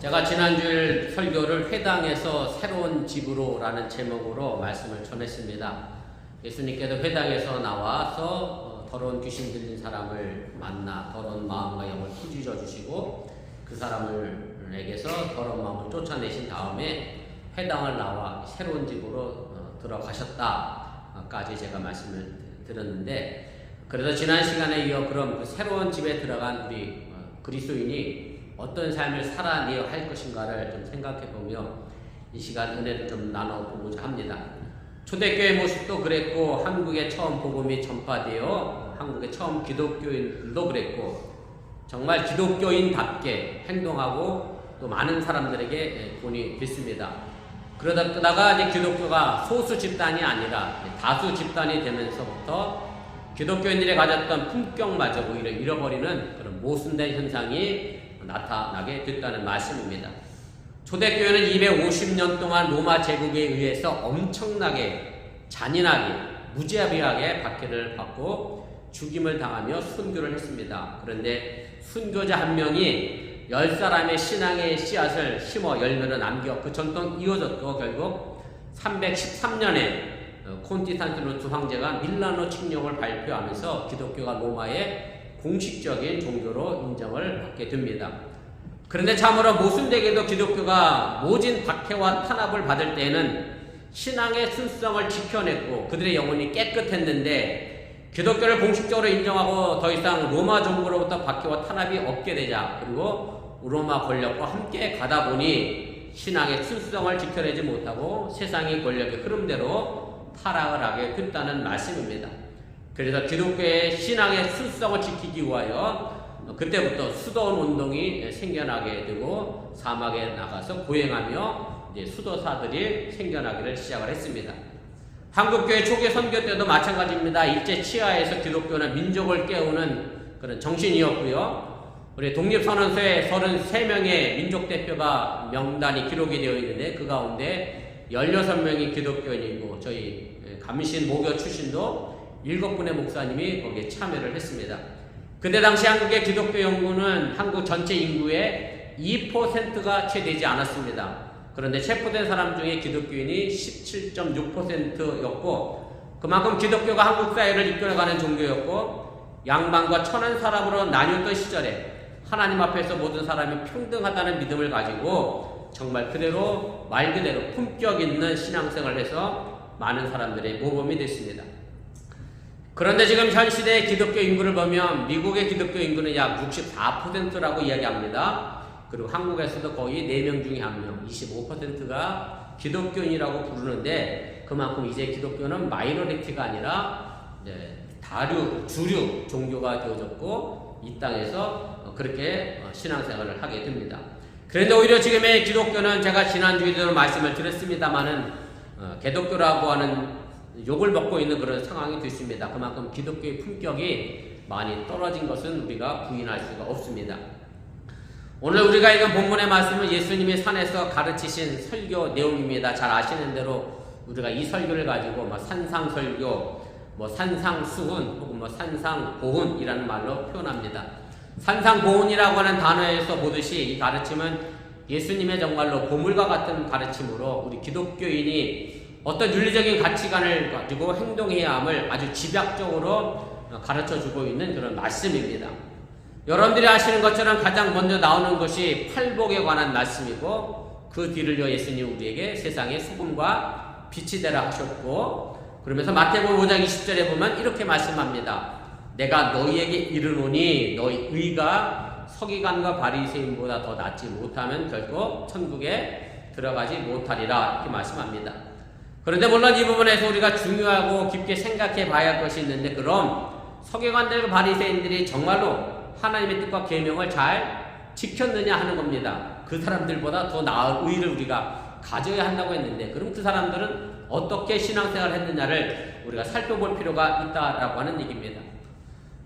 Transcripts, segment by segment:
제가 지난주일 설교를 회당에서 새로운 집으로라는 제목으로 말씀을 전했습니다. 예수님께서 회당에서 나와서 더러운 귀신 들린 사람을 만나 더러운 마음과 영을 꾸짖어 주시고 그 사람에게서 더러운 마음을 쫓아내신 다음에 회당을 나와 새로운 집으로 들어가셨다까지 제가 말씀을 드렸는데, 그래서 지난 시간에 이어 그럼 그 새로운 집에 들어간 우리 그리스도인이 어떤 삶을 살아내야 할 것인가를 좀 생각해보며 이 시간 은혜를 좀 나눠보고자 합니다. 초대교회 모습도 그랬고, 한국에 처음 복음이 전파되어 한국에 처음 기독교인들도 그랬고, 정말 기독교인답게 행동하고 또 많은 사람들에게 본이 됐습니다. 그러다가 이제 기독교가 소수 집단이 아니라 다수 집단이 되면서부터 기독교인들이 가졌던 품격마저 오히려 잃어버리는 그런 모순된 현상이 나타나게 됐다는 말씀입니다. 초대교회는 250년 동안 로마 제국에 의해서 엄청나게 잔인하게 무자비하게 박해를 받고 죽임을 당하며 순교를 했습니다. 그런데 순교자 한 명이 10사람의 신앙의 씨앗을 심어 열매를 남겨 그 전통 이어졌고, 결국 313년에 콘스탄티누스 황제가 밀라노 칙령을 발표하면서 기독교가 로마의 공식적인 종교로 인정을 받게 됩니다. 그런데 참으로 모순되게도 기독교가 모진 박해와 탄압을 받을 때에는 신앙의 순수성을 지켜냈고 그들의 영혼이 깨끗했는데, 기독교를 공식적으로 인정하고 더 이상 로마 정부로부터 박해와 탄압이 없게 되자, 그리고 로마 권력과 함께 가다 보니 신앙의 순수성을 지켜내지 못하고 세상의 권력의 흐름대로 타락을 하게 됐다는 말씀입니다. 그래서 기독교의 신앙의 순수성을 지키기 위하여 그때부터 수도원 운동이 생겨나게 되고 사막에 나가서 보행하며 이제 수도사들이 생겨나기를 시작을 했습니다. 한국교회 초기 선교 때도 마찬가지입니다. 일제 치하에서 기독교는 민족을 깨우는 그런 정신이었고요. 우리 독립선언서에 33명의 민족 대표가 명단이 기록이 되어 있는데 그 가운데 16명이 기독교인이고 저희 감신 모교 출신도 7분의 목사님이 거기에 참여를 했습니다. 그때 당시 한국의 기독교 연구는 한국 전체 인구의 2%가 채 되지 않았습니다. 그런데 체포된 사람 중에 기독교인이 17.6%였고 그만큼 기독교가 한국 사회를 이끌어가는 종교였고, 양반과 천한 사람으로 나뉘었던 시절에 하나님 앞에서 모든 사람이 평등하다는 믿음을 가지고 정말 그대로 말 그대로 품격 있는 신앙생활을 해서 많은 사람들의 모범이 됐습니다. 그런데 지금 현 시대의 기독교 인구를 보면 미국의 기독교 인구는 약 64%라고 이야기합니다. 그리고 한국에서도 거의 4명 중에 1명, 25%가 기독교인이라고 부르는데, 그만큼 이제 기독교는 마이너리티가 아니라 주류 종교가 되어졌고 이 땅에서 그렇게 신앙생활을 하게 됩니다. 그런데 오히려 지금의 기독교는 제가 지난주에도 말씀을 드렸습니다마는 개독교라고 하는 욕을 먹고 있는 그런 상황이 됐습니다. 그만큼 기독교의 품격이 많이 떨어진 것은 우리가 부인할 수가 없습니다. 오늘 우리가 읽은 본문의 말씀은 예수님이 산에서 가르치신 설교 내용입니다. 잘 아시는 대로 우리가 이 설교를 가지고 산상설교, 산상수훈 혹은 산상보훈이라는 말로 표현합니다. 산상보훈이라고 하는 단어에서 보듯이 이 가르침은 예수님의 정말로 보물과 같은 가르침으로 우리 기독교인이 어떤 윤리적인 가치관을 가지고 행동해야 함을 아주 집약적으로 가르쳐주고 있는 그런 말씀입니다. 여러분들이 아시는 것처럼 가장 먼저 나오는 것이 팔복에 관한 말씀이고, 그 뒤를 이어 예수님 우리에게 세상의 소금과 빛이 되라 하셨고, 그러면서 마태복음 5장 20절에 보면 이렇게 말씀합니다. 내가 너희에게 이르노니 너희 의가 서기관과 바리새인보다 더 낫지 못하면 결코 천국에 들어가지 못하리라, 이렇게 말씀합니다. 그런데 물론 이 부분에서 우리가 중요하고 깊게 생각해 봐야 할 것이 있는데, 그럼 서기관들과 바리새인들이 정말로 하나님의 뜻과 계명을 잘 지켰느냐 하는 겁니다. 그 사람들보다 더 나은 의를 우리가 가져야 한다고 했는데, 그럼 그 사람들은 어떻게 신앙생활을 했느냐를 우리가 살펴볼 필요가 있다라고 하는 얘기입니다.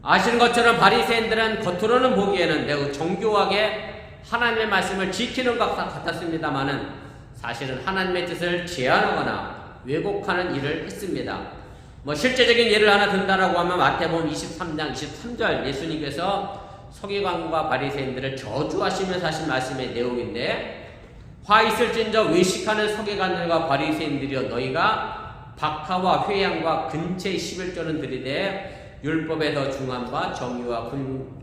아시는 것처럼 바리새인들은 겉으로는 보기에는 매우 정교하게 하나님의 말씀을 지키는 것 같았습니다마는 사실은 하나님의 뜻을 제한하거나 왜곡하는 일을 했습니다. 실제적인 예를 하나 든다라고 하면 마태복음 23장 23절 예수님께서 서기관과 바리새인들을 저주하시면서 하신 말씀의 내용인데, 화 있을진저 외식하는 서기관들과 바리새인들이여, 너희가 박하와 회양과 근체의 11조는 들이되 율법에 더 중한 바 정의와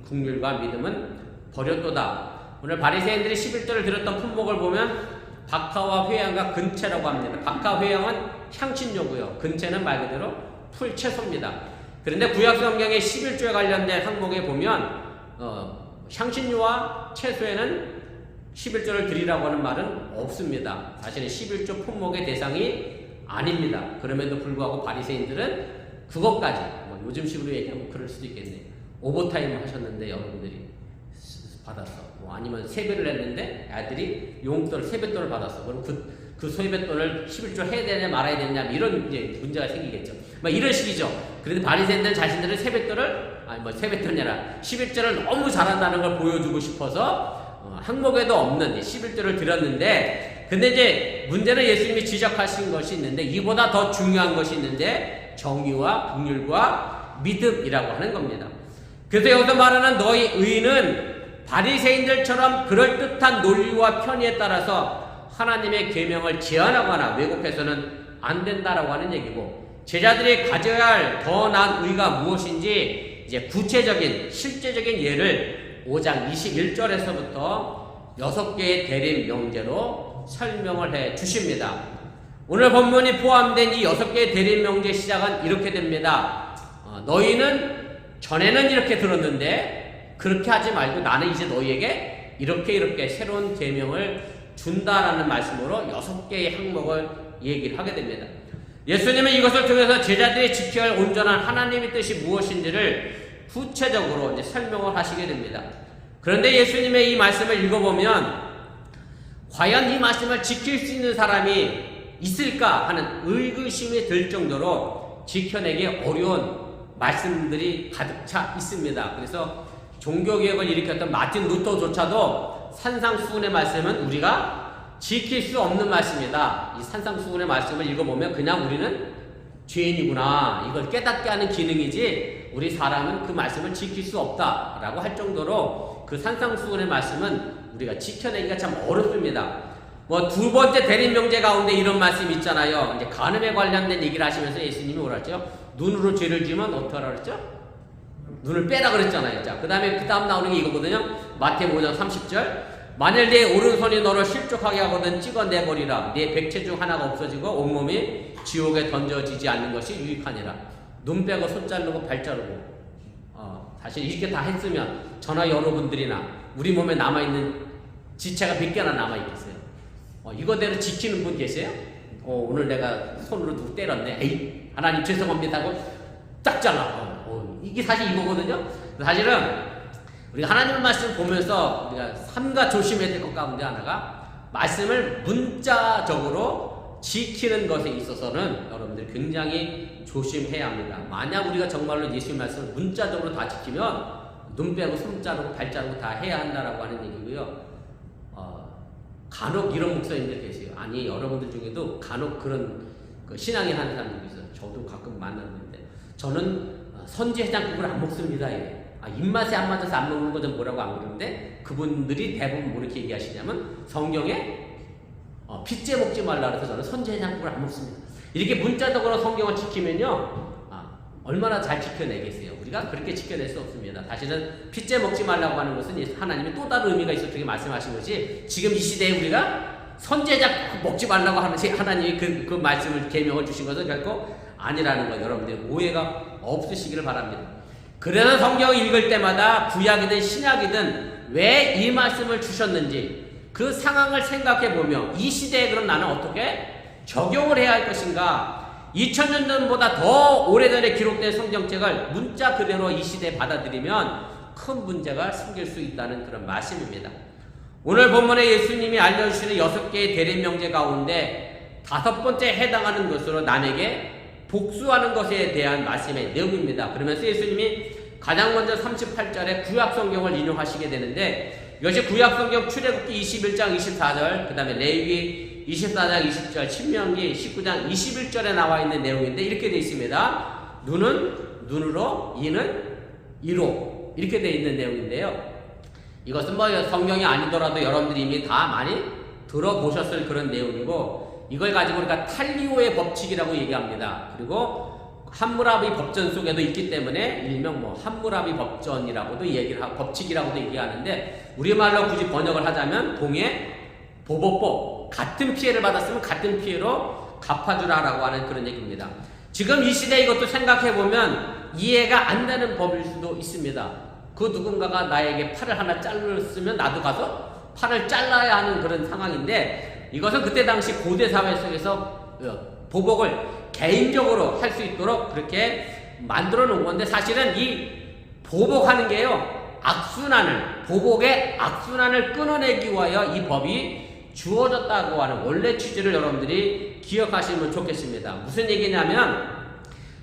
국률과 믿음은 버렸도다. 오늘 바리새인들이 11조를 들었던 품목을 보면 박하와 회양과 근체라고 합니다. 박하, 회양은 향신료고요. 근체는 말 그대로 풀채소입니다. 그런데 구약 성경의 11조에 관련된 항목에 보면 향신료와 채소에는 11조를 드리라고 하는 말은 없습니다. 사실은 11조 품목의 대상이 아닙니다. 그럼에도 불구하고 바리새인들은 그것까지, 요즘식으로 얘기하면 그럴 수도 있겠네요. 오버타임을 하셨는데 여러분들이 받았어. 아니면 세배를 했는데 아들이 용돈을 세뱃돈을 받았어. 그럼 그 세뱃돈을 11조 해야 되냐 말아야 되냐, 이런 이제 문제가 생기겠죠. 이런 식이죠. 그런데 바리새인들은 자신들의 세뱃돈을, 세뱃돈이 아니라 11조를 너무 잘한다는 걸 보여주고 싶어서 항목에도 없는 11조를 드렸는데, 근데 이제 문제는 예수님이 지적하신 것이 있는데, 이보다 더 중요한 것이 있는데, 정의와 긍휼과 믿음이라고 하는 겁니다. 그래서 여기서 말하는 너희 의는 바리새인들처럼 그럴듯한 논리와 편의에 따라서 하나님의 계명을 제한하거나 왜곡해서는 안 된다라고 하는 얘기고, 제자들이 가져야 할 더 나은 의가 무엇인지 이제 구체적인 실제적인 예를 5장 21절에서부터 6개의 대림 명제로 설명을 해 주십니다. 오늘 본문이 포함된 이 6개의 대림 명제 시작은 이렇게 됩니다. 너희는 전에는 이렇게 들었는데 그렇게 하지 말고 나는 이제 너희에게 이렇게 새로운 계명을 준다라는 말씀으로 6개의 항목을 얘기를 하게 됩니다. 예수님은 이것을 통해서 제자들이 지켜야 할 온전한 하나님의 뜻이 무엇인지를 구체적으로 이제 설명을 하시게 됩니다. 그런데 예수님의 이 말씀을 읽어보면 과연 이 말씀을 지킬 수 있는 사람이 있을까 하는 의구심이 들 정도로 지켜내기 어려운 말씀들이 가득 차 있습니다. 그래서 종교개혁을 일으켰던 마틴 루터조차도 산상수훈의 말씀은 우리가 지킬 수 없는 말씀이다. 이 산상수훈의 말씀을 읽어보면 그냥 우리는 죄인이구나, 이걸 깨닫게 하는 기능이지 우리 사람은 그 말씀을 지킬 수 없다라고 할 정도로 그 산상수훈의 말씀은 우리가 지켜내기가 참 어렵습니다. 두 번째 대림명제 가운데 이런 말씀이 있잖아요. 이제 간음에 관련된 얘기를 하시면서 예수님이 뭐라 했죠? 눈으로 죄를 지으면 어떻게 하라 그랬죠? 눈을 빼라 그랬잖아요. 자, 그 다음 나오는 게 이거거든요. 마태복음 5장 30절. 만일 네 오른손이 너를 실족하게 하거든 찍어내버리라. 네 백체 중 하나가 없어지고 온몸이 지옥에 던져지지 않는 것이 유익하니라. 눈 빼고 손 자르고 발 자르고. 사실 이렇게 다 했으면 저나 여러분들이나 우리 몸에 남아있는 지체가 몇 개나 남아있겠어요? 이거대로 지키는 분 계세요? 오늘 내가 손으로 누구 때렸네. 에이, 하나님 죄송합니다 하고 딱 잘라. 이게 사실 이거거든요. 사실은 우리가 하나님의 말씀을 보면서 우리가 삼가 조심해야 될 것 가운데 하나가 말씀을 문자적으로 지키는 것에 있어서는 여러분들이 굉장히 조심해야 합니다. 만약 우리가 정말로 예수의 말씀을 문자적으로 다 지키면 눈 빼고 손 자르고 발 자르고 다 해야 한다라고 하는 얘기고요. 간혹 이런 목사님들 계세요. 아니, 여러분들 중에도 간혹 그런 신앙이 하는 사람들이 있어요. 저도 가끔 만나는데 저는 선지 해장국을 안 먹습니다. 입맛에 안 맞아서 안 먹는 거는 뭐라고 안 그러는데 그분들이 대부분 뭐 이렇게 얘기하시냐면 성경에 핏째 먹지 말라 그래서 저는 선지 해장국을 안 먹습니다. 이렇게 문자적으로 성경을 지키면요, 얼마나 잘 지켜내겠어요. 우리가 그렇게 지켜낼 수 없습니다. 사실은 핏째 먹지 말라고 하는 것은 하나님이 또 다른 의미가 있어 그렇게 말씀하신 것이, 지금 이 시대에 우리가 선지자 먹지 말라고 하는 하나님이 그 말씀을 계명을 주신 것은 결코 아니라는 거 여러분들 오해가 없으시기를 바랍니다. 그래서 성경을 읽을 때마다 구약이든 신약이든 왜 이 말씀을 주셨는지 그 상황을 생각해 보며 이 시대에 그럼 나는 어떻게 적용을 해야 할 것인가, 2000년 전보다 더 오래전에 기록된 성경책을 문자 그대로 이 시대에 받아들이면 큰 문제가 생길 수 있다는 그런 말씀입니다. 오늘 본문에 예수님이 알려주시는 6개의 대림명제 가운데 5번째 해당하는 것으로 남에게 복수하는 것에 대한 말씀의 내용입니다. 그러면서 예수님이 가장 먼저 38절에 구약성경을 인용하시게 되는데, 이것이 구약성경 출애굽기 21장 24절, 그 다음에 레위기 24장 20절, 신명기 19장 21절에 나와 있는 내용인데 이렇게 되어 있습니다. 눈은 눈으로, 이는 이로. 이렇게 돼 있는 내용인데요. 이것은 뭐 성경이 아니더라도 여러분들이 이미 다 많이 들어보셨을 그런 내용이고, 이걸 가지고 우리가 탈리오의 법칙이라고 얘기합니다. 그리고 함무라비 법전 속에도 있기 때문에 일명 뭐 함무라비 법전이라고도 얘기를 하고 법칙이라고도 얘기하는데, 우리말로 굳이 번역을 하자면 동해 보복법, 같은 피해를 받았으면 같은 피해로 갚아주라라고 하는 그런 얘기입니다. 지금 이 시대에 이것도 생각해보면 이해가 안 되는 법일 수도 있습니다. 그 누군가가 나에게 팔을 하나 잘랐으면 나도 가서 팔을 잘라야 하는 그런 상황인데, 이것은 그때 당시 고대 사회 속에서 보복을 개인적으로 할 수 있도록 그렇게 만들어 놓은 건데, 사실은 이 보복하는 게요, 보복의 악순환을 끊어내기 위하여 이 법이 주어졌다고 하는 원래 취지를 여러분들이 기억하시면 좋겠습니다. 무슨 얘기냐면,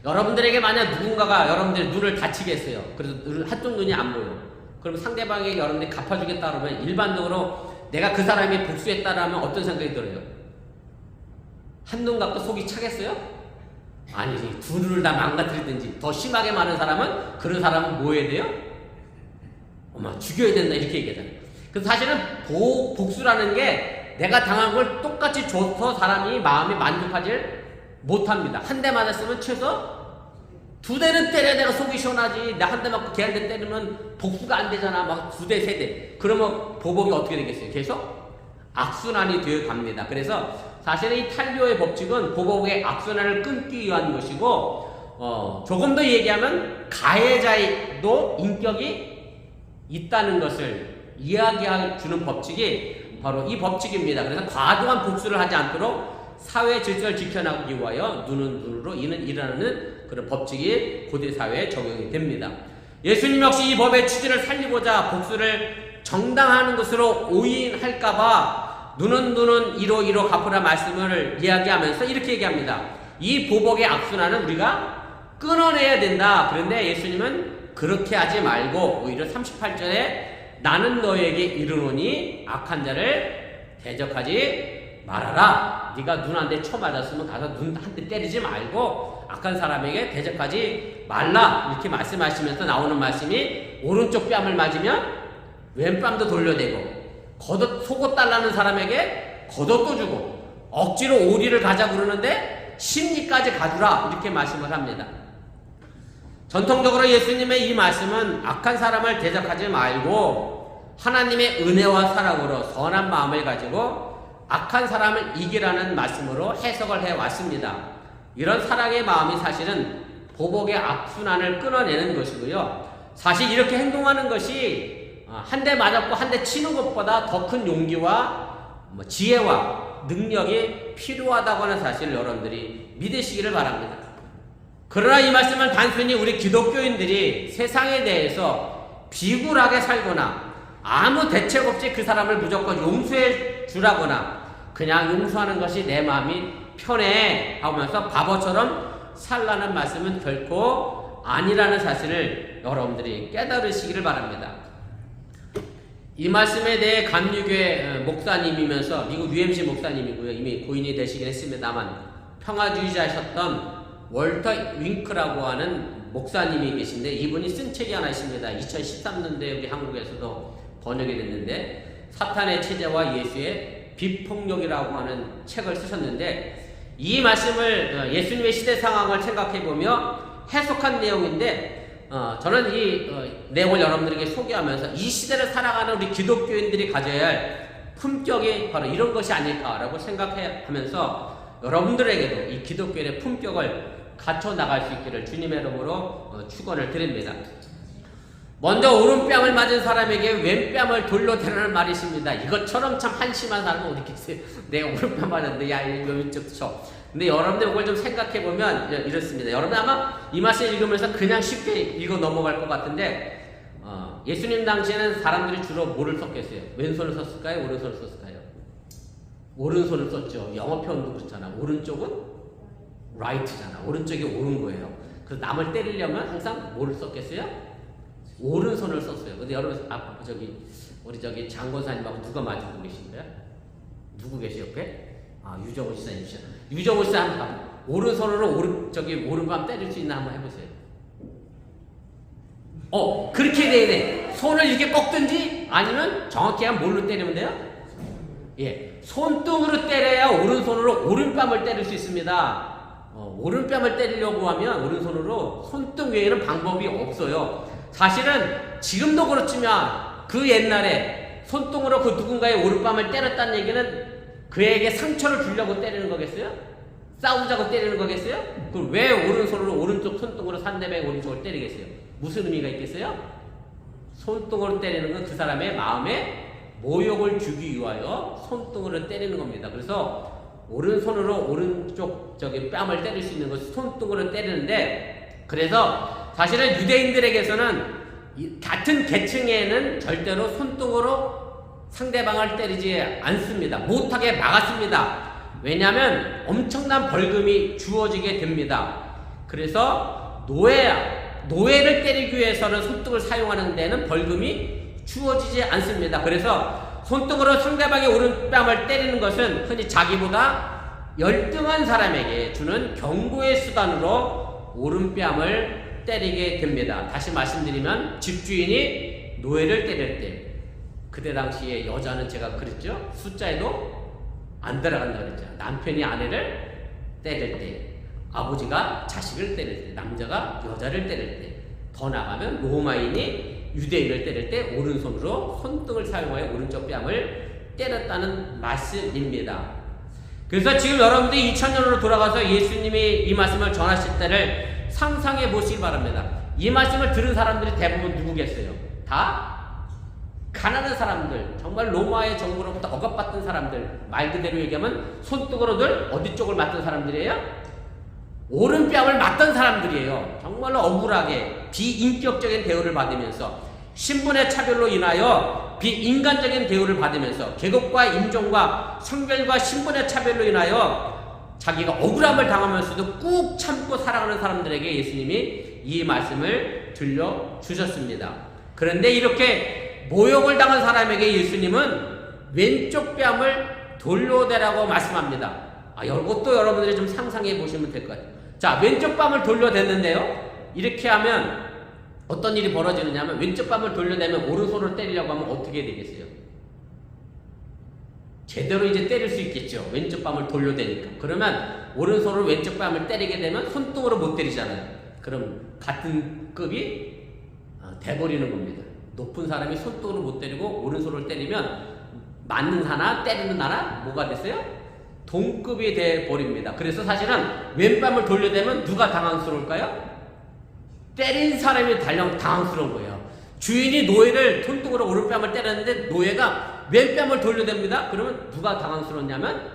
여러분들에게 만약 누군가가 여러분들의 눈을 다치게 했어요. 그래서 한쪽 눈이 안 보여. 그럼 상대방에게 여러분들이 갚아주겠다 그러면 일반적으로 내가 그 사람이 복수했다라면 어떤 생각이 들어요? 한눈 갖고 속이 차겠어요? 아니지. 두 눈을 다 망가뜨리든지. 더 심하게 많은 사람은 그런 사람은 뭐 해야 돼요? 죽여야 된다 이렇게 얘기하잖아요. 그래서 사실은 복수라는 게 내가 당한 걸 똑같이 줘서 사람이 마음이 만족하지 못합니다. 한 대 맞았으면 최소 두 대는 때려야 내가 속이 시원하지. 나 한 대 맞고 걔 한 대 때리면 복수가 안 되잖아. 막 두 대, 세 대. 그러면 보복이 어떻게 되겠어요? 계속 악순환이 되어 갑니다. 그래서 사실은 이 탈리오의 법칙은 보복의 악순환을 끊기 위한 것이고, 조금 더 얘기하면 가해자도 인격이 있다는 것을 이야기해 주는 법칙이 바로 이 법칙입니다. 그래서 과도한 복수를 하지 않도록 사회 질서를 지켜나가기 위하여 눈은 눈으로 이는 이라는 그런 법칙이 고대 사회에 적용이 됩니다. 예수님 역시 이 법의 취지를 살리고자 복수를 정당화하는 것으로 오인할까봐 눈은 이로 갚으라 말씀을 이야기하면서 이렇게 얘기합니다. 이 보복의 악순환은 우리가 끊어내야 된다. 그런데 예수님은 그렇게 하지 말고 오히려 38절에 나는 너에게 이르노니 악한 자를 대적하지 말아라. 네가 눈 한 대 쳐맞았으면 가서 눈 한 대 때리지 말고 악한 사람에게 대적하지 말라. 이렇게 말씀하시면서 나오는 말씀이 오른쪽 뺨을 맞으면 왼뺨도 돌려대고 속옷 달라는 사람에게 겉옷도 주고 억지로 오리를 가자 그러는데 심리까지 가주라. 이렇게 말씀을 합니다. 전통적으로 예수님의 이 말씀은 악한 사람을 대적하지 말고 하나님의 은혜와 사랑으로 선한 마음을 가지고 악한 사람을 이기라는 말씀으로 해석을 해왔습니다. 이런 사랑의 마음이 사실은 보복의 악순환을 끊어내는 것이고요. 사실 이렇게 행동하는 것이 한 대 맞았고 한 대 치는 것보다 더 큰 용기와 지혜와 능력이 필요하다고 하는 사실을 여러분들이 믿으시기를 바랍니다. 그러나 이 말씀은 단순히 우리 기독교인들이 세상에 대해서 비굴하게 살거나 아무 대책 없이 그 사람을 무조건 용서해 주라거나 그냥 용서하는 것이 내 마음이 편해 하면서 바보처럼 살라는 말씀은 결코 아니라는 사실을 여러분들이 깨달으시기를 바랍니다. 이 말씀에 대해 감리교회 목사님이면서 미국 UMC 목사님이고요. 이미 고인이 되시긴 했습니다만 평화주의자셨던 월터 윙크라고 하는 목사님이 계신데 이분이 쓴 책이 하나 있습니다. 2013년도에 우리 한국에서도 번역이 됐는데 사탄의 체제와 예수의 비폭력이라고 하는 책을 쓰셨는데 이 말씀을 예수님의 시대 상황을 생각해보며 해석한 내용인데 저는 이 내용을 여러분들에게 소개하면서 이 시대를 살아가는 우리 기독교인들이 가져야 할 품격이 바로 이런 것이 아닐까라고 생각하면서 여러분들에게도 이 기독교인의 품격을 갖춰 나갈 수 있기를 주님의 이름으로 축원을 드립니다. 먼저 오른뺨을 맞은 사람에게 왼뺨을 돌려대라는 말이 있습니다. 이것처럼 참 한심한 사람은 어디 계세요? 내가 오른뺨 맞았는데 야 이거 왼쪽 쳐. 근데 여러분들 이걸 좀 생각해보면 이렇습니다. 여러분 아마 이 말씀 읽으면서 그냥 쉽게 읽어 넘어갈 것 같은데 예수님 당시에는 사람들이 주로 뭐를 썼겠어요? 왼손을 썼을까요? 오른손을 썼을까요? 오른손을 썼죠. 영어 표현도 그렇잖아. 오른쪽은 right잖아. 오른쪽이 옳은 거예요. 그래서 남을 때리려면 항상 뭐를 썼겠어요? 오른손을 썼어요. 근데 여러분 우리 장권사님하고 누가 마주보고 계신 거야? 누구 계시 옆에? 유정호 지사님이시죠. 유정호 지사 한번 오른손으로 오른밤 때릴 수 있나 한번 해보세요. 그렇게 돼야 돼. 손을 이렇게 꺾든지 아니면 정확히 하면 뭘로 때리면 돼요? 예, 손등으로 때려야 오른손으로 오른뺨을 때릴 수 있습니다. 오른뺨을 때리려고 하면 오른손으로 손등 외에는 방법이 없어요. 사실은 지금도 그렇지만 그 옛날에 손등으로 그 누군가의 오른뺨을 때렸다는 얘기는 그에게 상처를 주려고 때리는 거겠어요? 싸우자고 때리는 거겠어요? 그럼 왜 오른손으로 오른쪽 손등으로 상대방의 오른쪽을 때리겠어요? 무슨 의미가 있겠어요? 손등으로 때리는 건 그 사람의 마음에 모욕을 주기 위하여 손등으로 때리는 겁니다. 그래서 오른손으로 오른쪽 뺨을 때릴 수 있는 것을 손등으로 때리는데, 그래서 사실은 유대인들에게서는 같은 계층에는 절대로 손등으로 상대방을 때리지 않습니다. 못하게 막았습니다. 왜냐하면 엄청난 벌금이 주어지게 됩니다. 그래서 노예를 때리기 위해서는 손등을 사용하는 데는 벌금이 주어지지 않습니다. 그래서 손등으로 상대방의 오른뺨을 때리는 것은 흔히 자기보다 열등한 사람에게 주는 경고의 수단으로 오른뺨을 때리게 됩니다. 다시 말씀드리면 집주인이 노예를 때릴 때, 그때 당시에 여자는 제가 그랬죠? 숫자에도 안 들어간다 그랬죠. 남편이 아내를 때릴 때, 아버지가 자식을 때릴 때, 남자가 여자를 때릴 때, 더 나가면 로마인이 유대인을 때릴 때 오른손으로 손등을 사용하여 오른쪽 뺨을 때렸다는 말씀입니다. 그래서 지금 여러분들이 2000년으로 돌아가서 예수님이 이 말씀을 전하실 때를 상상해 보시기 바랍니다. 이 말씀을 들은 사람들이 대부분 누구겠어요? 다 가난한 사람들, 정말 로마의 정부로부터 억압받던 사람들, 말 그대로 얘기하면 손등으로들 어디 쪽을 맞던 사람들이에요? 오른뺨을 맞던 사람들이에요. 정말로 억울하게 비인격적인 대우를 받으면서, 신분의 차별로 인하여 비인간적인 대우를 받으면서, 계급과 인종과 성별과 신분의 차별로 인하여 자기가 억울함을 당하면서도 꾹 참고 살아가는 사람들에게 예수님이 이 말씀을 들려주셨습니다. 그런데 이렇게 모욕을 당한 사람에게 예수님은 왼쪽 뺨을 돌려대라고 말씀합니다. 이것도 여러분들이 좀 상상해 보시면 될 것 같아요. 자, 왼쪽 뺨을 돌려댔는데요. 이렇게 하면 어떤 일이 벌어지느냐면, 왼쪽 뺨을 돌려대면 오른손으로 때리려고 하면 어떻게 되겠어요? 제대로 이제 때릴 수 있겠죠. 왼쪽 뺨을 돌려대니까. 그러면 오른손으로 왼쪽 뺨을 때리게 되면 손등으로 못 때리잖아요. 그럼 같은 급이 돼버리는 겁니다. 높은 사람이 손등으로 못 때리고 오른손으로 때리면 맞는 하나 때리는 하나 뭐가 됐어요? 동급이 돼버립니다. 그래서 사실은 왼뺨을 돌려대면 누가 당황스러울까요? 때린 사람이 당황스러운 거예요. 주인이 노예를 손등으로 오른뺨을 때렸는데 노예가 왼뺨을 돌려댑니다. 그러면 누가 당황스럽냐면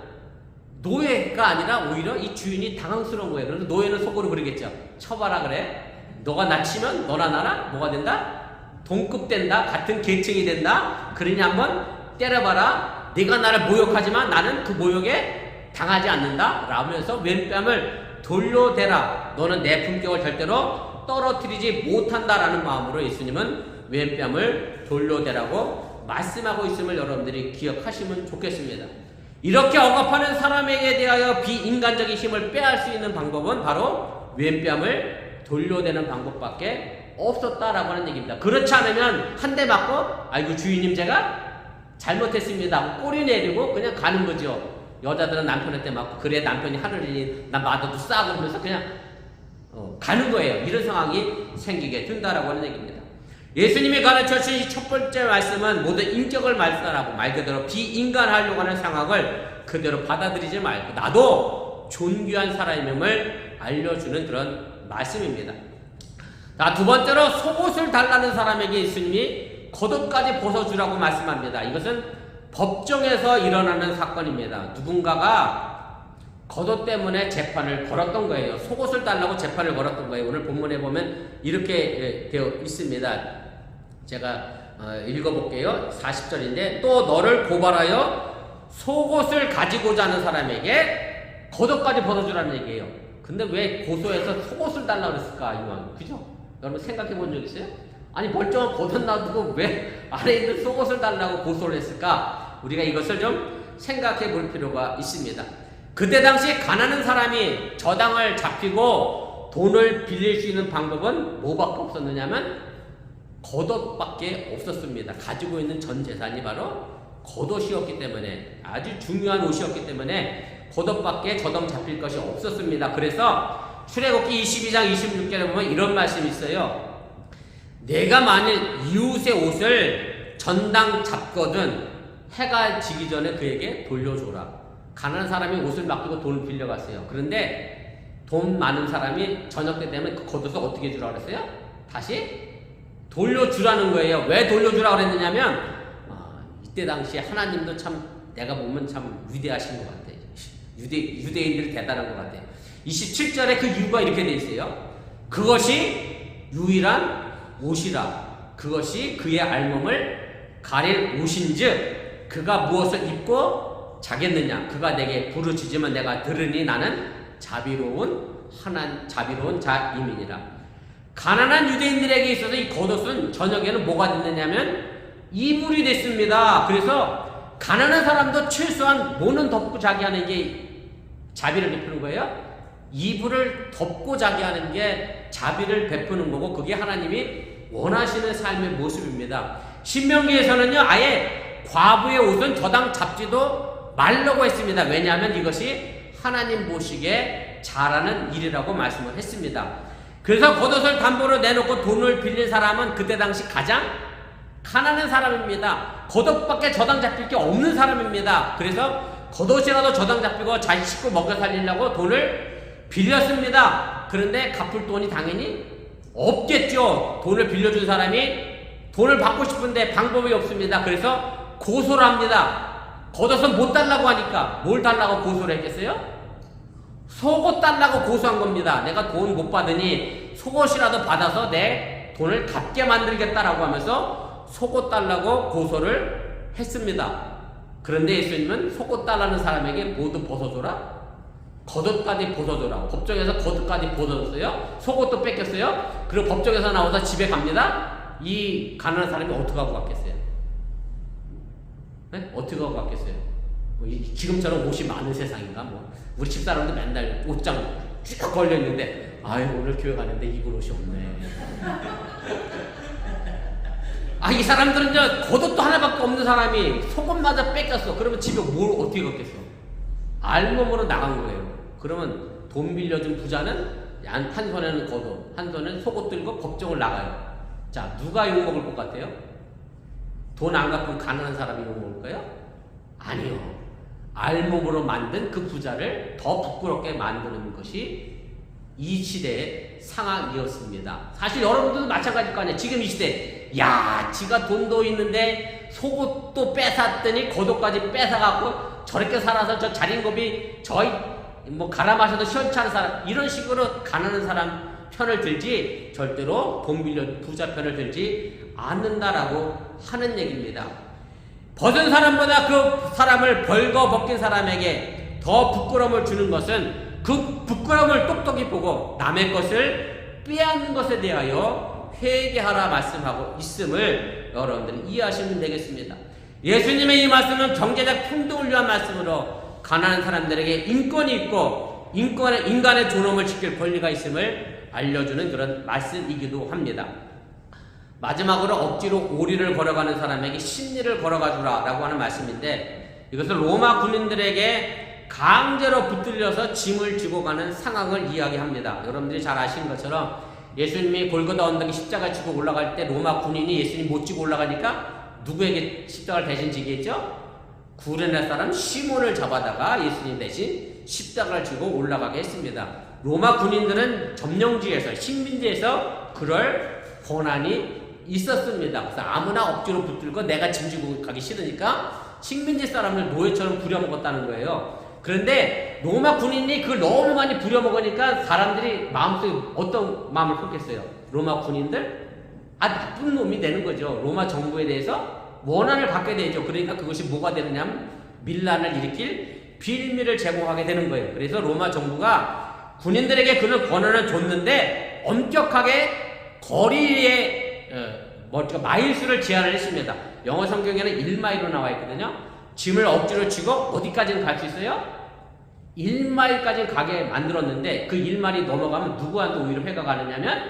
노예가 아니라 오히려 이 주인이 당황스러운 거예요. 그래서 노예는 속으로 그러겠죠. 쳐봐라 그래. 너가 나 치면 너나 나나 뭐가 된다? 동급 된다. 같은 계층이 된다. 그러니 한번 때려봐라. 네가 나를 모욕하지만 나는 그 모욕에 당하지 않는다. 라면서 왼뺨을 돌려대라. 너는 내 품격을 절대로 떨어뜨리지 못한다라는 마음으로 예수님은 왼뺨을 돌려대라고 말씀하고 있음을 여러분들이 기억하시면 좋겠습니다. 이렇게 억압하는 사람에게 대하여 비인간적인 힘을 빼앗을 수 있는 방법은 바로 왼뺨을 돌려대는 방법밖에 없었다라고 하는 얘기입니다. 그렇지 않으면 한 대 맞고 아이고 주인님 제가 잘못했습니다. 꼬리 내리고 그냥 가는 거죠. 여자들은 남편한테 맞고 그래 남편이 하늘 일이 나 맞아도 싸고 그러면서 그냥 가는 거예요. 이런 상황이 생기게 된다라고 하는 얘기입니다. 예수님이 가르쳐주신 이 첫 번째 말씀은 모든 인격을 말살하고 말 그대로 비인간하려고 하는 상황을 그대로 받아들이지 말고 나도 존귀한 사람임을 알려주는 그런 말씀입니다. 자, 두 번째로 속옷을 달라는 사람에게 예수님이 겉옷까지 벗어주라고 말씀합니다. 이것은 법정에서 일어나는 사건입니다. 누군가가 겉옷 때문에 재판을 걸었던 거예요. 속옷을 달라고 재판을 걸었던 거예요. 오늘 본문에 보면 이렇게 되어 있습니다. 제가 읽어볼게요. 40절인데 또 너를 고발하여 속옷을 가지고자 하는 사람에게 겉옷까지 벗어주라는 얘기예요. 근데 왜 고소해서 속옷을 달라고 그랬을까? 이왕 그죠? 여러분 생각해 본 적 있어요? 아니 멀쩡한 겉옷 놔두고 왜 안에 있는 속옷을 달라고 고소를 했을까? 우리가 이것을 좀 생각해 볼 필요가 있습니다. 그때 당시 가난한 사람이 저당을 잡히고 돈을 빌릴 수 있는 방법은 뭐밖에 없었느냐면 겉옷밖에 없었습니다. 가지고 있는 전 재산이 바로 겉옷이었기 때문에, 아주 중요한 옷이었기 때문에 겉옷밖에 저당 잡힐 것이 없었습니다. 그래서 출애굽기 22장 26절에 보면 이런 말씀이 있어요. 내가 만일 이웃의 옷을 전당 잡거든 해가 지기 전에 그에게 돌려줘라. 가난한 사람이 옷을 맡기고 돈을 빌려갔어요. 그런데 돈 많은 사람이 저녁 때 되면 그 겉옷을 어떻게 주라고 그랬어요? 다시 돌려주라는 거예요. 왜 돌려주라고 그랬느냐면 이때 당시에 하나님도 참 내가 보면 참 위대하신 것 같아요. 유대인들이 대단한 것 같아요. 27절에 그 이유가 이렇게 돼 있어요. 그것이 유일한 옷이라. 그것이 그의 알몸을 가릴 옷인즉 그가 무엇을 입고 자겠느냐. 그가 내게 부르짖으면 내가 들으니 나는 자비로운 자임이니라. 가난한 유대인들에게 있어서 이 겉옷은 저녁에는 뭐가 됐느냐면 이불이 됐습니다. 그래서 가난한 사람도 최소한 뭐는 덮고 자게 하는 게 자비를 베푸는 거예요? 이불을 덮고 자게 하는 게 자비를 베푸는 거고, 그게 하나님이 원하시는 삶의 모습입니다. 신명기에서는요, 아예 과부의 옷은 저당 잡지도 말라고 했습니다. 왜냐하면 이것이 하나님 보시기에 잘하는 일이라고 말씀을 했습니다. 그래서 겉옷을 담보로 내놓고 돈을 빌린 사람은 그때 당시 가장 가난한 사람입니다. 겉옷밖에 저당 잡힐 게 없는 사람입니다. 그래서 겉옷이라도 저당 잡히고 자식 식구 먹여 살리려고 돈을 빌렸습니다. 그런데 갚을 돈이 당연히 없겠죠. 돈을 빌려준 사람이 돈을 받고 싶은데 방법이 없습니다. 그래서 고소를 합니다. 겉옷은 못 달라고 하니까 뭘 달라고 고소를 했겠어요? 속옷 달라고 고소한 겁니다. 내가 돈 못 받으니 속옷이라도 받아서 내 돈을 갚게 만들겠다라고 하면서 속옷 달라고 고소를 했습니다. 그런데 예수님은 속옷 달라는 사람에게 모두 벗어줘라, 겉옷까지 벗어줘라. 법정에서 겉옷까지 벗어줬어요. 속옷도 뺏겼어요. 그리고 법정에서 나와서 집에 갑니다. 이 가난한 사람이 어떻게 하고 갔겠어요? 네? 어떻게 하고 갔겠어요? 지금처럼 옷이 많은 세상인가? 우리 집사람도 맨날 옷장 쭉 걸려있는데, 아유, 오늘 교회 가는데 입을 옷이 없네. 이 사람들은 겉옷도 하나밖에 없는 사람이 속옷마저 뺏겼어. 그러면 집에 뭘 어떻게 걷겠어? 알몸으로 나간 거예요. 그러면 돈 빌려준 부자는 한 손에는 겉옷, 한 손에는 속옷 들고 법정을 나가요. 자, 누가 욕먹을 것 같아요? 돈 안 갚은 가난한 사람이 욕먹을까요? 아니요. 알몸으로 만든 그 부자를 더 부끄럽게 만드는 것이 이 시대의 상황이었습니다. 사실 여러분들도 마찬가지일 거 아니에요. 지금 이 시대, 야, 지가 돈도 있는데 속옷도 뺏었더니 겉옷까지 뺏어갖고 저렇게 살아서 저 자린고비 갈아 마셔도 시원치 않은 사람, 이런 식으로 가난한 사람 편을 들지 절대로 돈 빌려 부자 편을 들지 않는다라고 하는 얘기입니다. 벗은 사람보다 그 사람을 벌거 벗긴 사람에게 더 부끄러움을 주는 것은 그 부끄러움을 똑똑히 보고 남의 것을 빼앗는 것에 대하여 회개하라 말씀하고 있음을 여러분들이 이해하시면 되겠습니다. 예수님의 이 말씀은 경제적 평등을 위한 말씀으로 가난한 사람들에게 인권이 있고 인간의 존엄을 지킬 권리가 있음을 알려주는 그런 말씀이기도 합니다. 마지막으로 억지로 오리를 걸어가는 사람에게 십리를 걸어가 주라 라고 하는 말씀인데, 이것은 로마 군인들에게 강제로 붙들려서 짐을 지고 가는 상황을 이야기합니다. 여러분들이 잘 아시는 것처럼 예수님이 골고다 언덕에 십자가 지고 올라갈 때 로마 군인이 예수님 못 지고 올라가니까 누구에게 십자가를 대신 지겠죠? 구레네 사람 시몬을 잡아다가 예수님 대신 십자가를 지고 올라가게 했습니다. 로마 군인들은 점령지에서, 식민지에서 그럴 권한이 있었습니다. 그래서 아무나 억지로 붙들고 내가 짐 지고 가기 싫으니까 식민지 사람을 노예처럼 부려먹었다는 거예요. 그런데 로마 군인이 그걸 너무 많이 부려먹으니까 사람들이 마음속에 어떤 마음을 품겠어요? 로마 군인들? 나쁜 놈이 되는 거죠. 로마 정부에 대해서 원한을 갖게 되죠. 그러니까 그것이 뭐가 되느냐면 밀란을 일으킬 빌미를 제공하게 되는 거예요. 그래서 로마 정부가 군인들에게 그런 권한을 줬는데 엄격하게 거리에 마일수를 제한을 했습니다. 영어 성경에는 1마일로 나와 있거든요. 짐을 억지로 치고 어디까지는 갈 수 있어요? 1마일까지 가게 만들었는데 그 1마일이 넘어가면 누구한테 오히려 회가 가느냐면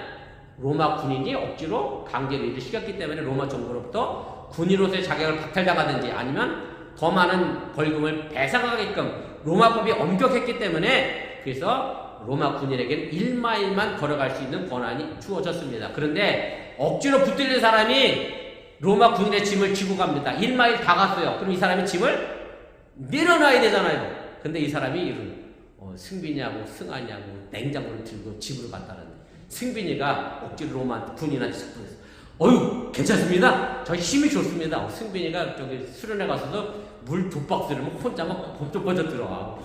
로마 군인이 억지로 강제로 일을 시켰기 때문에 로마 정부로부터 군인으로서의 자격을 박탈당하든지 아니면 더 많은 벌금을 배상하게끔 로마법이 엄격했기 때문에 그래서 로마 군인에게는 1마일만 걸어갈 수 있는 권한이 주어졌습니다. 그런데 억지로 붙들린 사람이 로마 군인의 짐을 지고 갑니다. 1마일 다 갔어요. 그럼 이 사람이 짐을 내려놔야 되잖아요. 근데 이 사람이 이런 승빈이하고 승환이하고 냉장고를 들고 집으로 갔다는데 승빈이가 억지로 로마 군인한테 작동했어. 어휴 괜찮습니다. 저 힘이 좋습니다. 승빈이가 저기 수련회 가서도 물 2박스를 혼자 막 범벅 빠져 들어와.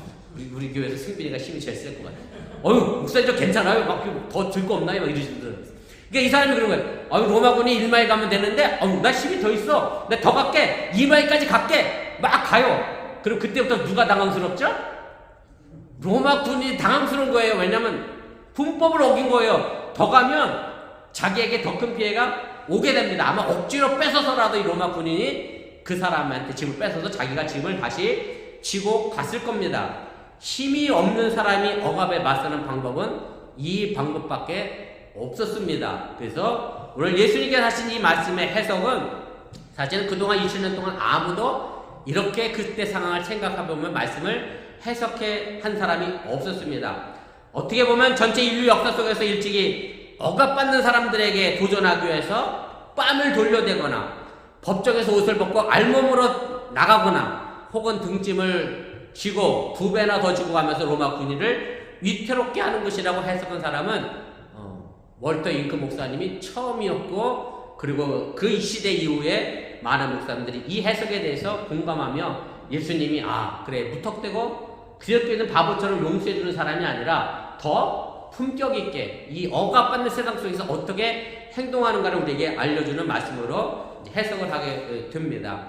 우리 교회에서 승빈이가 힘이 제일 셀 것 같아. 어휴 목사님 저 괜찮아요? 막 더 들 거 없나요? 막 이러시더라고요. 그러니까 이 사람이 그런 거예요. 어휴 로마군이 1마일 가면 되는데 어휴 나 힘이 더 있어. 나 더 갈게. 2마일까지 갈게. 막 가요. 그럼 그때부터 누가 당황스럽죠? 로마 군이 당황스러운 거예요. 왜냐면 군법을 어긴 거예요. 더 가면 자기에게 더 큰 피해가 오게 됩니다. 아마 억지로 뺏어서라도 이 로마 군인이 그 사람한테 짐을 뺏어서 자기가 짐을 다시 지고 갔을 겁니다. 힘이 없는 사람이 억압에 맞서는 방법은 이 방법밖에 없었습니다. 그래서 오늘 예수님께서 하신 이 말씀의 해석은 사실은 그동안 20년 동안 아무도 이렇게 그때 상황을 생각해보면 말씀을 해석해 한 사람이 없었습니다. 어떻게 보면 전체 인류 역사 속에서 일찍이 억압받는 사람들에게 도전하기 위해서 뺨을 돌려대거나 법정에서 옷을 벗고 알몸으로 나가거나 혹은 등짐을 지고 2배나 더 지고 가면서 로마 군인을 위태롭게 하는 것이라고 해석한 사람은 월터 잉크 목사님이 처음이었고 그리고 그 시대 이후에 많은 목사님들이 이 해석에 대해서 공감하며 예수님이 그래 무턱대고 그저께 있는 바보처럼 용서해주는 사람이 아니라 더 품격 있게 이 억압받는 세상 속에서 어떻게 행동하는가를 우리에게 알려주는 말씀으로 해석을 하게 됩니다.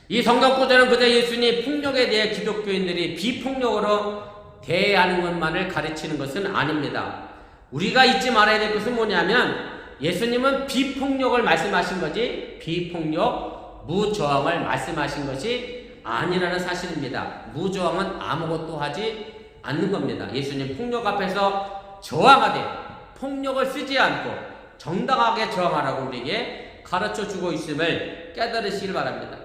이 성경 구절은 그저 예수님 폭력에 대해 기독교인들이 비폭력으로 대하는 것만을 가르치는 것은 아닙니다. 우리가 잊지 말아야 될 것은 뭐냐면 예수님은 비폭력을 말씀하신 거지 비폭력, 무저항을 말씀하신 것이 아니라는 사실입니다. 무저항은 아무것도 하지 않는 겁니다. 예수님 폭력 앞에서 저항하되 폭력을 쓰지 않고 정당하게 저항하라고 우리에게 가르쳐주고 있음을 깨달으시길 바랍니다.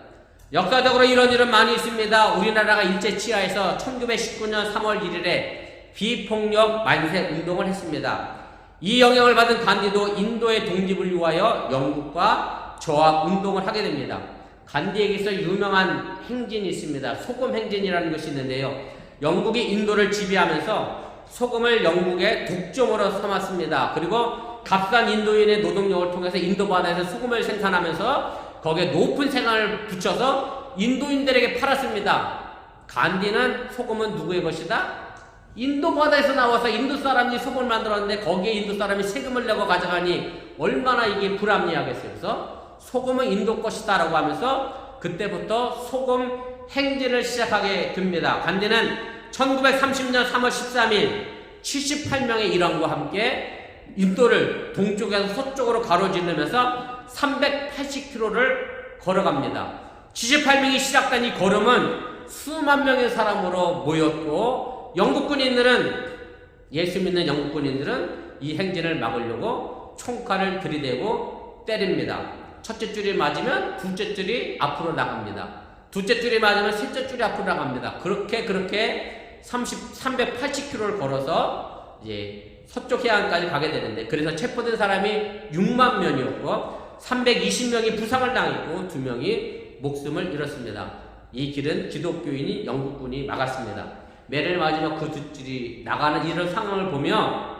역사적으로 이런 일은 많이 있습니다. 우리나라가 일제치하에서 1919년 3월 1일에 비폭력 만세 운동을 했습니다. 이 영향을 받은 간디도 인도의 독립을 위하여 영국과 저항 운동을 하게 됩니다. 간디에게서 유명한 행진이 있습니다. 소금 행진이라는 것이 있는데요. 영국이 인도를 지배하면서 소금을 영국의 독점으로 삼았습니다. 그리고 값싼 인도인의 노동력을 통해서 인도 바다에서 소금을 생산하면서 거기에 높은 세금을 붙여서 인도인들에게 팔았습니다. 간디는 소금은 누구의 것이다? 인도 바다에서 나와서 인도 사람이 소금을 만들었는데 거기에 인도 사람이 세금을 내고 가져가니 얼마나 이게 불합리하겠어요. 그래서 소금은 인도 것이다 라고 하면서 그때부터 소금 행진을 시작하게 됩니다. 간디는 1930년 3월 13일 78명의 일원과 함께 인도를 동쪽에서 서쪽으로 가로지르면서 380km를 걸어갑니다. 78명이 시작된 이 걸음은 수만 명의 사람으로 모였고 영국 군인들은 예수 믿는 영국 군인들은 이 행진을 막으려고 총칼을 들이대고 때립니다. 첫째 줄이 맞으면 둘째 줄이 앞으로 나갑니다. 둘째 줄이 맞으면 셋째 줄이 앞으로 나갑니다. 그렇게 380km를 걸어서 이제 서쪽 해안까지 가게 되는데 그래서 체포된 사람이 6만 명이었고 320명이 부상을 당했고 2명이 목숨을 잃었습니다. 이 길은 기독교인이 영국군이 막았습니다. 매를 맞으며 그 두 줄이 나가는 이런 상황을 보며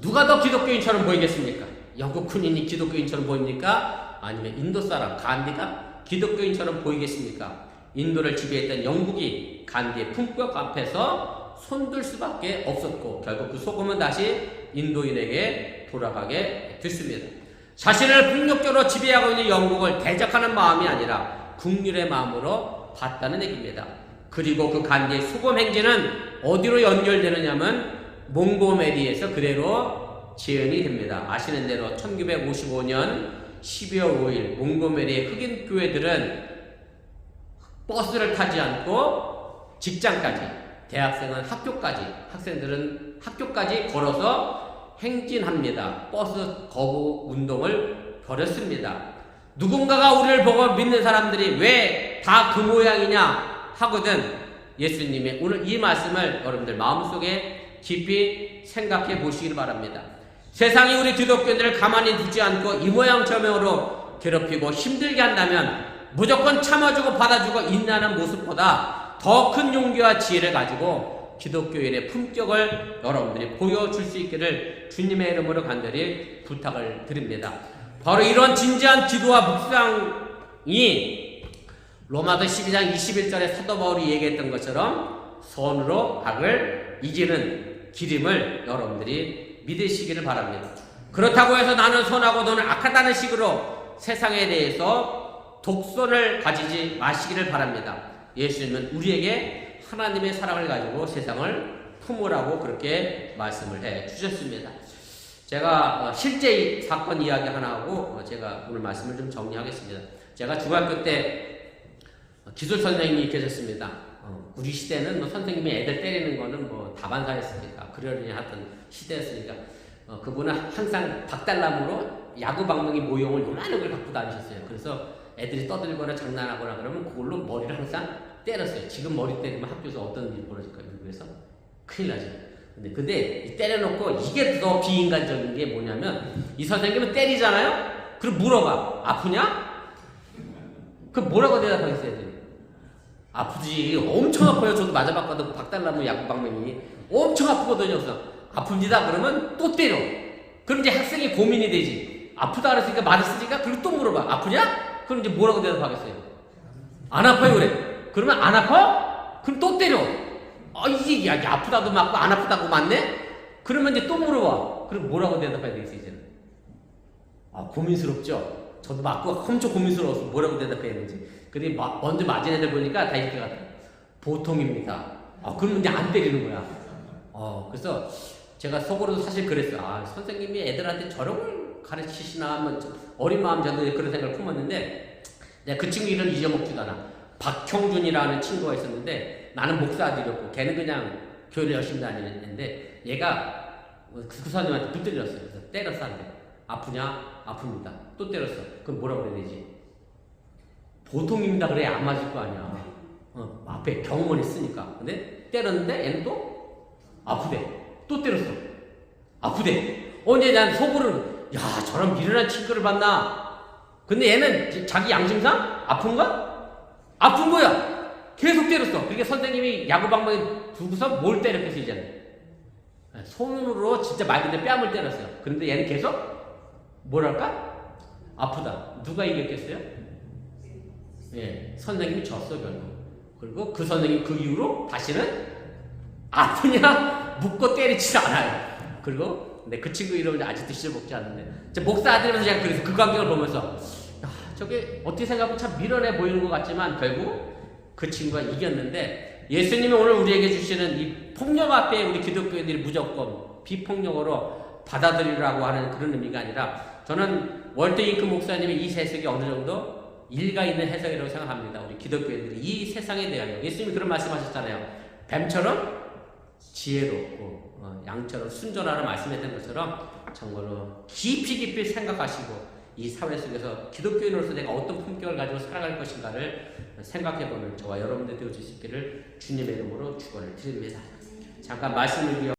누가 더 기독교인처럼 보이겠습니까? 영국 군인이 기독교인처럼 보입니까? 아니면 인도 사람 간디가 기독교인처럼 보이겠습니까? 인도를 지배했던 영국이 간디의 품격 앞에서 손들 수밖에 없었고 결국 그 소금은 다시 인도인에게 돌아가게 됐습니다. 자신을 폭력적으로 지배하고 있는 영국을 대적하는 마음이 아니라 국률의 마음으로 봤다는 얘기입니다. 그리고 그 간디의 소금 행진은 어디로 연결되느냐면 몽고메리에서 그대로 재현이 됩니다. 아시는 대로 1955년 12월 5일 몽고메리의 흑인 교회들은 버스를 타지 않고 직장까지, 대학생은 학교까지, 학생들은 학교까지 걸어서 행진합니다. 버스 거부 운동을 벌였습니다. 누군가가 우리를 보고 믿는 사람들이 왜 다 그 모양이냐 하거든 예수님의 오늘 이 말씀을 여러분들 마음속에 깊이 생각해 보시길 바랍니다. 세상이 우리 기독교인들을 가만히 두지 않고 이 모양 저 모양으로 괴롭히고 힘들게 한다면 무조건 참아주고 받아주고 인내하는 모습보다 더 큰 용기와 지혜를 가지고 기독교인의 품격을 여러분들이 보여줄 수 있기를 주님의 이름으로 간절히 부탁을 드립니다. 바로 이런 진지한 기도와 묵상이 로마서 12장 21절에 사도 바울이 얘기했던 것처럼 선으로 악을 이기는 길임을 여러분들이 믿으시기를 바랍니다. 그렇다고 해서 나는 선하고 너는 악하다는 식으로 세상에 대해서 독선을 가지지 마시기를 바랍니다. 예수님은 우리에게 하나님의 사랑을 가지고 세상을 품으라고 그렇게 말씀을 해 주셨습니다. 제가 실제 사건 이야기 하나 하고 제가 오늘 말씀을 좀 정리하겠습니다. 제가 중학교 때 기술 선생님이 계셨습니다. 우리 시대는 뭐 선생님이 애들 때리는 거는 뭐 다반사였으니까 그러려니 하던 시대였으니까 그분은 항상 박달나무로 야구 방망이 모형을 요만한 걸 갖고 다니셨어요. 그래서 애들이 떠들거나 장난하거나 그러면 그걸로 머리를 항상 때렸어요. 지금 머리 때리면 학교에서 어떤 일이 벌어질까요? 그래서 큰일 나죠. 근데 이 때려놓고 이게 더 비인간적인 게 뭐냐면 이 선생님은 때리잖아요? 그럼 물어봐. 아프냐? 그럼 뭐라고 대답하겠어야 돼요? 아프지. 엄청 아파요. 저도 맞아봤거든. 박달나무 야구 방망이 엄청 아프거든요. 그래서 아픕니다. 그러면 또 때려. 그럼 이제 학생이 고민이 되지. 아프다 그랬으니까 맞았으니까 그리고 또 물어봐. 아프냐? 그럼 이제 뭐라고 대답하겠어요? 안 아파요. 그래. 그러면 안 아파? 그럼 또 때려. 이게 아프다도 맞고 안 아프다고 맞네? 그러면 이제 또 물어봐. 그럼 뭐라고 대답해야 되겠어요, 이제는? 고민스럽죠? 저도 맞고 엄청 고민스러워서 뭐라고 대답해야 되는지. 근데 먼저 맞은 애들 보니까 다 이렇게 같아요. 보통입니다. 그러면 이제 안 때리는 거야. 그래서 제가 속으로도 사실 그랬어요. 선생님이 애들한테 저런 걸 가르치시나 하면 어린 마음 저도 그런 생각을 품었는데 내가 그 친구 이름 잊어먹지도 않아. 박형준이라는 친구가 있었는데 나는 목사들이었고 걔는 그냥 교회를 열심히 다니는 애인데 얘가 그 선생님한테 붙들렸어요. 그래서 때렸어. 한대. 아프냐? 아픕니다. 또 때렸어. 그럼 뭐라고 그래야 되지? 보통입니다. 그래 안 맞을 거 아니야. 앞에 경험을 했으니까. 근데 때렸는데 얘는 또 아프대. 또 때렸어. 아프대. 이제 난 속으로는 저런 미련한 친구를 봤나? 근데 얘는 자기 양심상 아픈가? 아픈 거야. 계속 때렸어. 그러니까 선생님이 야구방망이 두고서 뭘 때렸겠어 이제는. 손으로 진짜 말 그대로 뺨을 때렸어요. 그런데 얘는 계속 뭐랄까? 아프다. 누가 이겼겠어요? 선생님이 졌어 결국. 그리고 그 선생님 그 이후로 다시는 아프냐 묻고 때리지 않아요. 그리고 그 친구 이름을 아직도 잊어먹지 않는데 목사 아들이면서 제가 그래서 그 광경을 보면서 저게 어떻게 생각하면 참 미련해 보이는 것 같지만 결국 그 친구가 이겼는데 예수님이 오늘 우리에게 주시는 이 폭력 앞에 우리 기독교인들이 무조건 비폭력으로 받아들이라고 하는 그런 의미가 아니라 저는 월드 잉크 목사님의 이 해석이 어느 정도 일가 있는 해석이라고 생각합니다. 우리 기독교인들이 이 세상에 대하여 예수님이 그런 말씀하셨잖아요. 뱀처럼 지혜롭고 양처럼 순전하라 말씀했던 것처럼 정말로 깊이 생각하시고 이 사회 속에서 기독교인으로서 내가 어떤 품격을 가지고 살아갈 것인가를 생각해보는 저와 여러분들 되어줄 수 있기를 주님의 이름으로 축원을 드립니다. 잠깐 말씀을